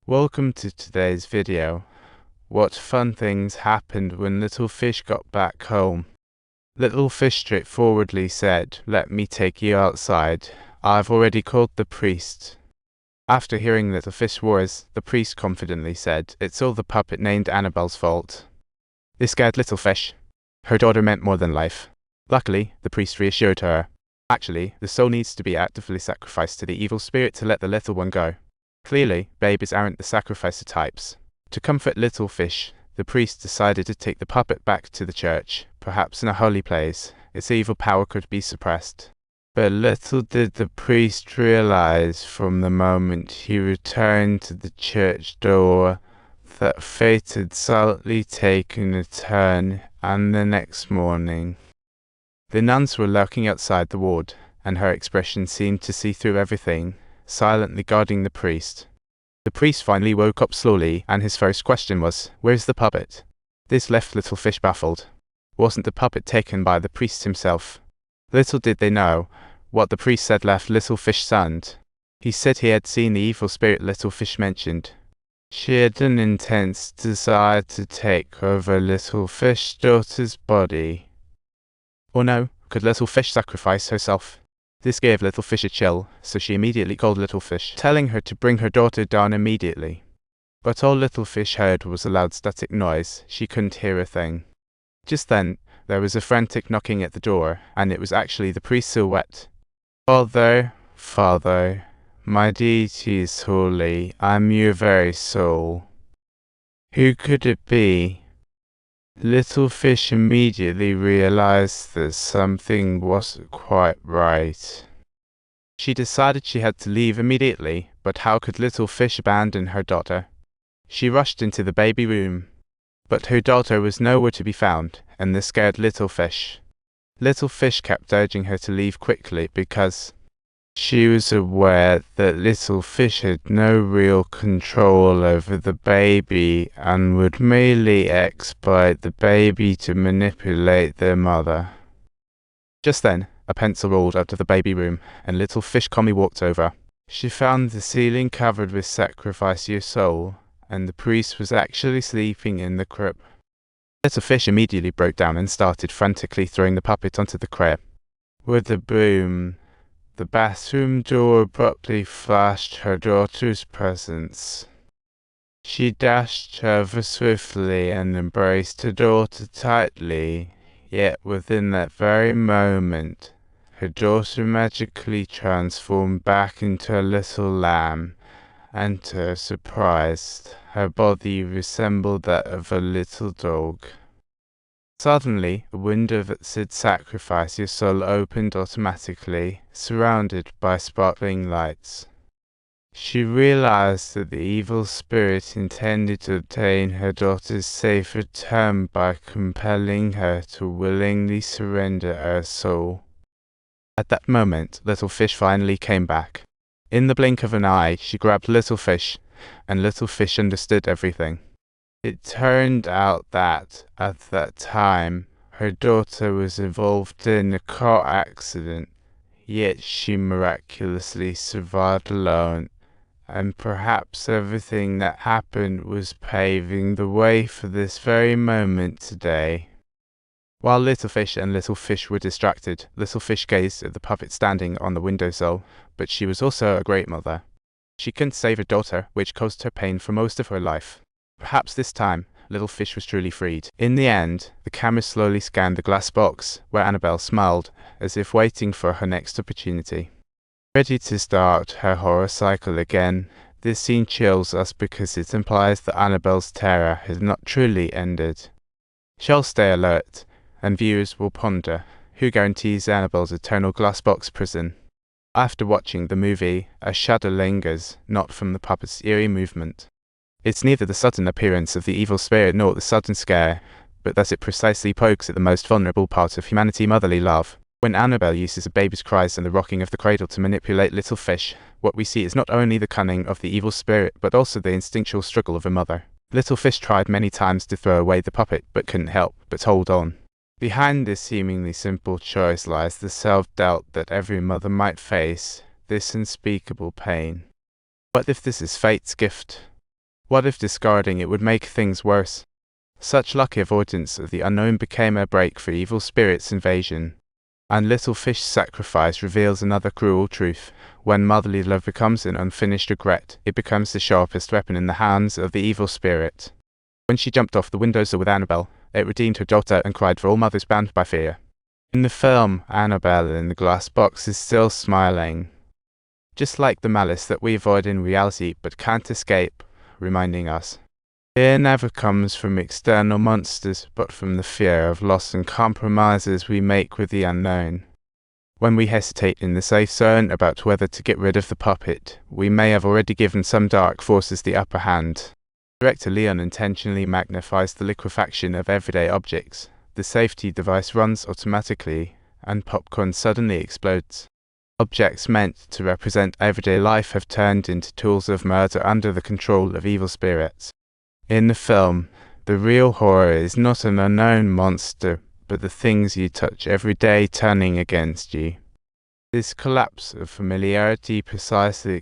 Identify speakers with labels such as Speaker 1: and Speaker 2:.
Speaker 1: Welcome to today's video. What fun things happened when Little Fish got back home? Little Fish straightforwardly said, "Let me take you outside. I've already called the priest." After hearing Little Fish's words, the priest confidently said, "It's all the puppet named Annabelle's fault." This scared Little Fish. Her daughter meant more than life. Luckily, the priest reassured her. Actually, the soul needs to be actively sacrificed to the evil spirit to let the little one go. Clearly, babies aren't the sacrificer types. To comfort Little Fish, the priest decided to take the puppet back to the church, perhaps in a holy place. Its evil power could be suppressed. But little did the priest realize from the moment he returned to the church door that fate had silently taken a turn, and the next morning the nuns were lurking outside the ward, and her expression seemed to see through everything, silently guarding the priest. The priest finally woke up slowly, and his first question was, "Where's the puppet?" This left Little Fish baffled. Wasn't the puppet taken by the priest himself? Little did they know, what the priest said left Little Fish stunned. He said he had seen the evil spirit Little Fish mentioned. She had an intense desire to take over Little Fish's daughter's body. Or no, could Little Fish sacrifice herself? This gave Little Fish a chill, so she immediately called Little Fish, telling her to bring her daughter down immediately. But all Little Fish heard was a loud static noise. She couldn't hear a thing. Just then, there was a frantic knocking at the door, and it was actually the priest's silhouette. "Father, Father, my deity is holy. I'm your very soul." Who could it be? Little Fish immediately realized that something wasn't quite right. She decided she had to leave immediately, but how could Little Fish abandon her daughter? She rushed into the baby room, but her daughter was nowhere to be found, and this scared Little Fish. Little Fish kept urging her to leave quickly because she was aware that Little Fish had no real control over the baby and would merely exploit the baby to manipulate their mother. Just then, a pencil rolled out of the baby room, and Little Fish calmly walked over. She found the ceiling covered with "Sacrifice your soul," and the priest was actually sleeping in the crib. Little Fish immediately broke down and started frantically throwing the puppet onto the crib. With a boom, the bathroom door abruptly flashed her daughter's presence. She dashed over swiftly and embraced her daughter tightly, yet within that very moment, her daughter magically transformed back into a little lamb, and to her surprise, her body resembled that of a little dog. Suddenly, a window that said "Sacrifice your soul" opened automatically, surrounded by sparkling lights. She realized that the evil spirit intended to obtain her daughter's safe return by compelling her to willingly surrender her soul. At that moment, Little Fish finally came back. In the blink of an eye, she grabbed Little Fish, and Little Fish understood everything. It turned out that, at that time, her daughter was involved in a car accident, yet she miraculously survived alone, and perhaps everything that happened was paving the way for this very moment today. While Little Fish and Little Fish were distracted, Little Fish gazed at the puppet standing on the windowsill, but she was also a great mother. She couldn't save her daughter, which caused her pain for most of her life. Perhaps this time, Little Fish was truly freed. In the end, the camera slowly scanned the glass box, where Annabelle smiled, as if waiting for her next opportunity. Ready to start her horror cycle again, this scene chills us because it implies that Annabelle's terror has not truly ended. She'll stay alert, and viewers will ponder, who guarantees Annabelle's eternal glass box prison? After watching the movie, a shudder lingers, not from the puppet's eerie movement. It's neither the sudden appearance of the evil spirit nor the sudden scare, but that it precisely pokes at the most vulnerable part of humanity: motherly love. When Annabelle uses a baby's cries and the rocking of the cradle to manipulate Little Fish, what we see is not only the cunning of the evil spirit, but also the instinctual struggle of a mother. Little Fish tried many times to throw away the puppet, but couldn't help but hold on. Behind this seemingly simple choice lies the self-doubt that every mother might face, this unspeakable pain. What if this is fate's gift? What if discarding it would make things worse? Such lucky avoidance of the unknown became a break for evil spirits' invasion. And Little Fish's sacrifice reveals another cruel truth. When motherly love becomes an unfinished regret, it becomes the sharpest weapon in the hands of the evil spirit. When she jumped off the windowsill with Annabelle, it redeemed her daughter and cried for all mothers bound by fear. In the film, Annabelle in the glass box is still smiling, just like the malice that we avoid in reality but can't escape, reminding us. Fear never comes from external monsters, but from the fear of loss and compromises we make with the unknown. When we hesitate in the safe zone about whether to get rid of the puppet, we may have already given some dark forces the upper hand. Director Leon intentionally magnifies the liquefaction of everyday objects. The safety device runs automatically, and popcorn suddenly explodes. Objects meant to represent everyday life have turned into tools of murder under the control of evil spirits. In the film, the real horror is not an unknown monster, but the things you touch every day turning against you. This collapse of familiarity precisely